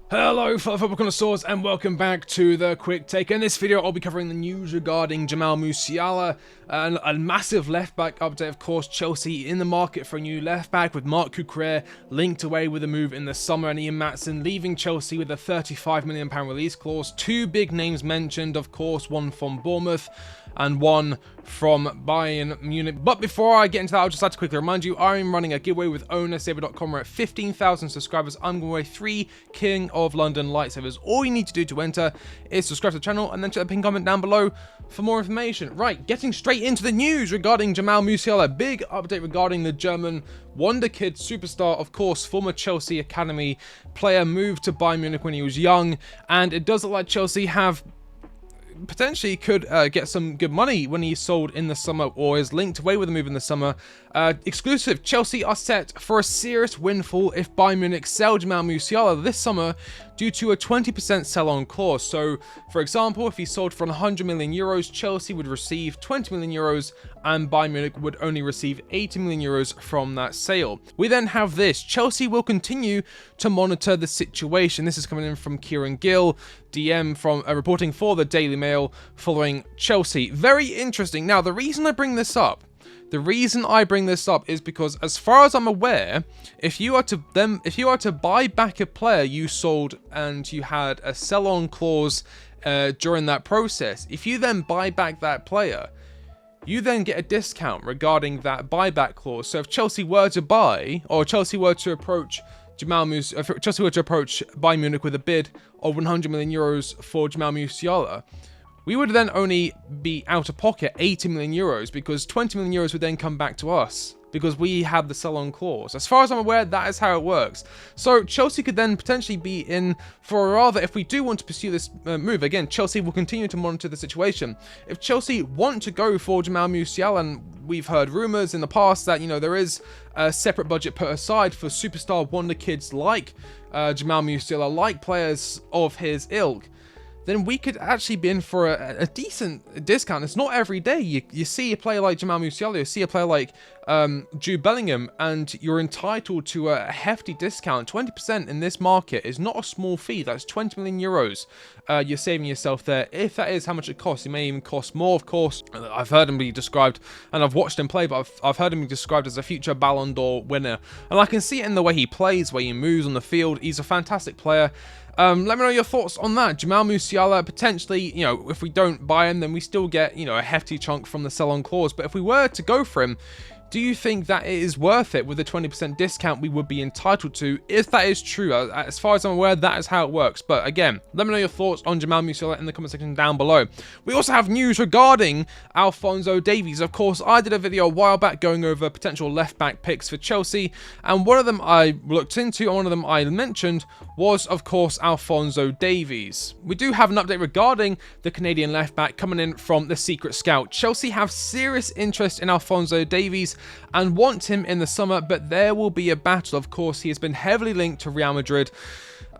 Hello fellow football connoisseurs and welcome back to the quick take. In this video I'll be covering the news regarding Jamal Musiala and a massive left back update. Of course, Chelsea in the market for a new left back with Marc Cucurella linked away with a move in the summer and Ian Maatsen leaving Chelsea with a £35 million release clause. Two big names mentioned, of course, one from Bournemouth and one from Bayern Munich. But before I get into that, I'll just like to quickly remind you, I'm running a giveaway with OwnASaber.com. We're at 15,000 subscribers. I'm giving away 3 King of London lightsabers. All you need to do to enter is subscribe to the channel and then check the pinned comment down below for more information. Right, getting straight into the news regarding Jamal Musiala. Big update regarding the German wonder kid superstar, of course, former Chelsea Academy player, moved to Bayern Munich when he was young, and it does look like Chelsea have potentially could get some good money when he's sold in the summer or is linked away with a move in the summer. Exclusive, Chelsea are set for a serious windfall if Bayern Munich sell Jamal Musiala this summer due to a 20% sell-on clause. So, for example, if he sold for 100 million euros, Chelsea would receive 20 million euros and Bayern Munich would only receive 80 million euros from that sale. We then have this. Chelsea will continue to monitor the situation. This is coming in from Kieran Gill, DM from reporting for the Daily Mail following Chelsea. Very interesting. Now, the reason I bring this up is because, as far as I'm aware, if you are to buy back a player you sold and you had a sell-on clause during that process, if you then buy back that player, you then get a discount regarding that buyback clause. So if Chelsea were to buy, or Chelsea were to approach Bayern Munich with a bid of 100 million euros for Jamal Musiala, we would then only be out of pocket 80 million euros because 20 million euros would then come back to us because we have the sell-on clause. As far as I'm aware, that is how it works. So Chelsea could then potentially be in for a rather, if we do want to pursue this move, again, Chelsea will continue to monitor the situation. If Chelsea want to go for Jamal Musiala, and we've heard rumours in the past that, you know, there is a separate budget put aside for superstar wonder kids like Jamal Musiala, like players of his ilk, then we could actually be in for a decent discount. It's not every day you see a player like Jamal Musiala, you see a player like Jude Bellingham, and you're entitled to a hefty discount. 20% in this market is not a small fee. That's 20 million euros you're saving yourself there. If that is how much it costs, it may even cost more, of course. I've heard him be described, and I've watched him play, but I've heard him be described as a future Ballon d'Or winner. And I can see it in the way he plays, the way he moves on the field. He's a fantastic player. Let me know your thoughts on that. Jamal Musiala, potentially, you know, if we don't buy him, then we still get, you know, a hefty chunk from the sell-on clause. But if we were to go for him, do you think that it is worth it with the 20% discount we would be entitled to? If that is true, as far as I'm aware, that is how it works. But again, let me know your thoughts on Jamal Musiala in the comment section down below. We also have news regarding Alonso Davies. Of course, I did a video a while back going over potential left-back picks for Chelsea, and one of them I looked into and one of them I mentioned was, of course, Alonso Davies. We do have an update regarding the Canadian left-back coming in from the Secret Scout. Chelsea have serious interest in Alonso Davies and want him in the summer, but there will be a battle. Of course, he has been heavily linked to Real Madrid,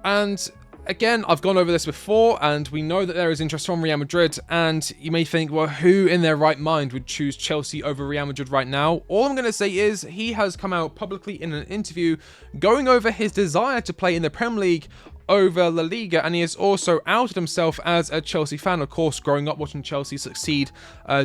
and again, I've gone over this before, and we know that there is interest from Real Madrid, and you may think, well, who in their right mind would choose Chelsea over Real Madrid right now? All I'm going to say is he has come out publicly in an interview going over his desire to play in the Premier League over La Liga, and he has also outed himself as a Chelsea fan. Of course, growing up watching Chelsea succeed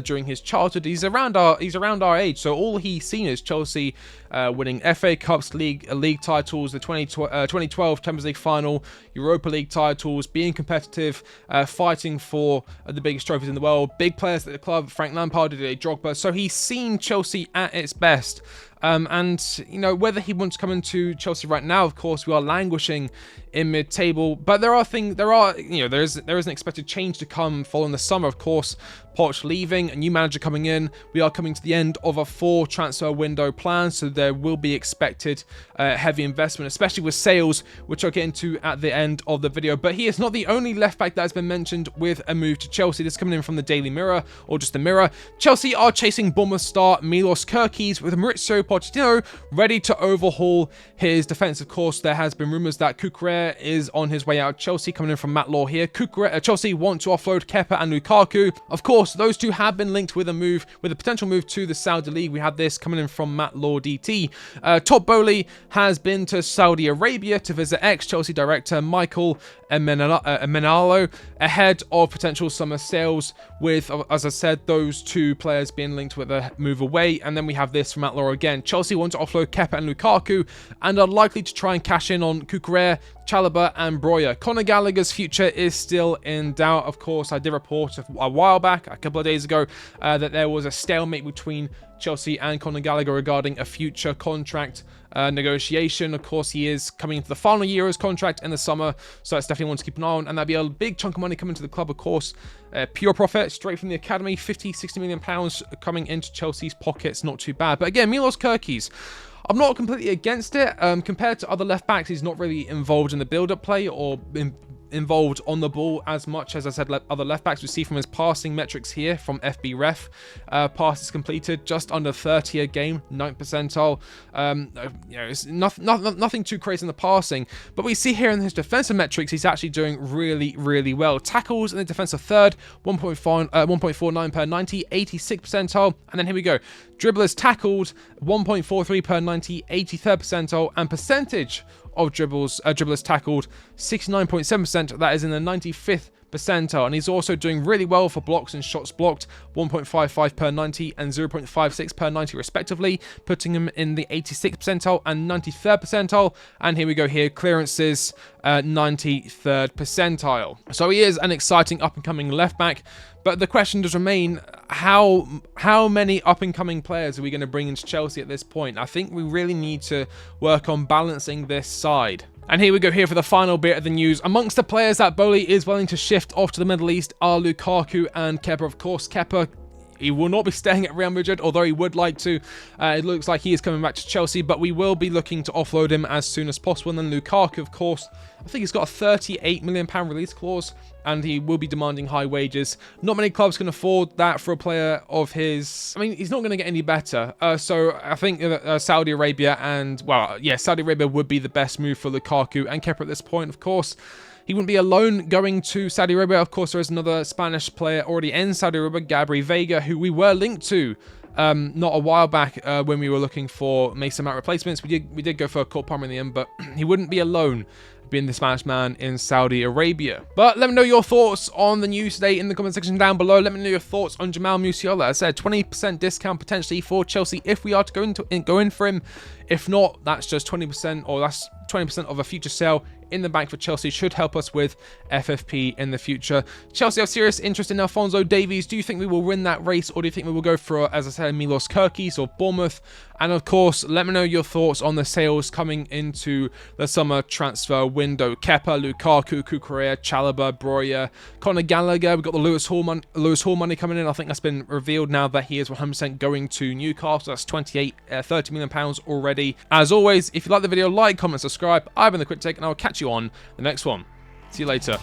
during his childhood, he's around our age, so all he's seen is Chelsea winning FA Cups, league titles, the 2012 Champions League final, Europa League titles, being competitive, fighting for the biggest trophies in the world, big players at the club, Frank Lampard, Didier Drogba. So he's seen Chelsea at its best. And, you know, whether he wants to come into Chelsea right now, of course, we are languishing in mid-table, but there is an expected change to come following the summer, of course. Poch leaving, a new manager coming in. We are coming to the end of a 4 transfer window plan, so there will be expected heavy investment, especially with sales, which I'll get into at the end of the video. But he is not the only left back that has been mentioned with a move to Chelsea. This is coming in from the Daily Mirror, or just the Mirror. Chelsea are chasing Bournemouth star Milos Kerkez, with Mauricio Pochettino ready to overhaul his defence. Of course, there has been rumours that Cucurella is on his way out of Chelsea, coming in from Matt Law here. Chelsea want to offload Kepa and Lukaku. Of course, course, those two have been linked with a potential move to the Saudi League. We had this coming in from Matt Law DT. Top Bowley has been to Saudi Arabia to visit ex-Chelsea director Michael Emenalo ahead of potential summer sales, with, as I said, those two players being linked with a move away. And then we have this from Matt Law again. Chelsea want to offload Kepa and Lukaku and are likely to try and cash in on Cucurella, Chalobah and Broja. Conor Gallagher's future is still in doubt. Of course, I did report a while back, a couple of days ago, that there was a stalemate between Chelsea and Conor Gallagher regarding a future contract negotiation. Of course, he is coming into the final year of his contract in the summer, so that's definitely one to keep an eye on, and that'll be a big chunk of money coming to the club, of course. Pure profit straight from the academy, 50-60 million pounds coming into Chelsea's pockets. Not too bad. But again, Milos Kerkez, I'm not completely against it. Compared to other left backs, he's not really involved in the build-up play or involved on the ball as much as I said other left backs. We see from his passing metrics here from FB Ref, passes completed just under 30 a game, 9th percentile. It's nothing too crazy in the passing, but we see here in his defensive metrics he's actually doing really well. Tackles in the defensive third, 1.49 per 90, 86th percentile, and then here we go, dribblers tackled 1.43 per 90, 83rd percentile, and percentage of dribblers tackled 69.7%. That is in the 95th percentile, and he's also doing really well for blocks and shots blocked, 1.55 per 90 and 0.56 per 90 respectively, putting him in the 86th percentile and 93rd percentile. And here we go here, clearances, 93rd percentile. So he is an exciting up-and-coming left back, but the question does remain, how many up-and-coming players are we going to bring into Chelsea at this point? I think we really need to work on balancing this side. And here we go here for the final bit of the news. Amongst the players that Bowley is willing to shift off to the Middle East are Lukaku and Kepa. Of course, Kepa, he will not be staying at Real Madrid, although he would like to. It looks like he is coming back to Chelsea, but we will be looking to offload him as soon as possible. And then Lukaku, of course, I think he's got a £38 million release clause, and he will be demanding high wages. Not many clubs can afford that for a player of his... I mean, he's not going to get any better. So I think Saudi Arabia and... Well, yeah, Saudi Arabia would be the best move for Lukaku and Kepa at this point, of course. He wouldn't be alone going to Saudi Arabia. Of course, there is another Spanish player already in Saudi Arabia, Gabri Veiga, who we were linked to not a while back when we were looking for Mason Mount replacements. We did go for a Cole Palmer in the end, but he wouldn't be alone being the Spanish man in Saudi Arabia. But let me know your thoughts on the news today in the comment section down below. Let me know your thoughts on Jamal Musiala. As I said, 20% discount potentially for Chelsea if we are to go in for him. If not, that's just 20%, or that's 20% of a future sale in the bank for Chelsea. Should help us with FFP in the future. Chelsea have serious interest in Alonso Davies. Do you think we will win that race, or do you think we will go for, as I said, Milos Kerkez or Bournemouth? And of course, let me know your thoughts on the sales coming into the summer transfer window. Kepa, Lukaku, Cucurella, Chalobah, Broja, Conor Gallagher. We've got the Lewis Hall money coming in. I think that's been revealed now that he is 100% going to Newcastle. That's £30 million already. As always, if you like the video, like, comment, subscribe. I've been the Quick Take, and I'll catch you on the next one. See you later.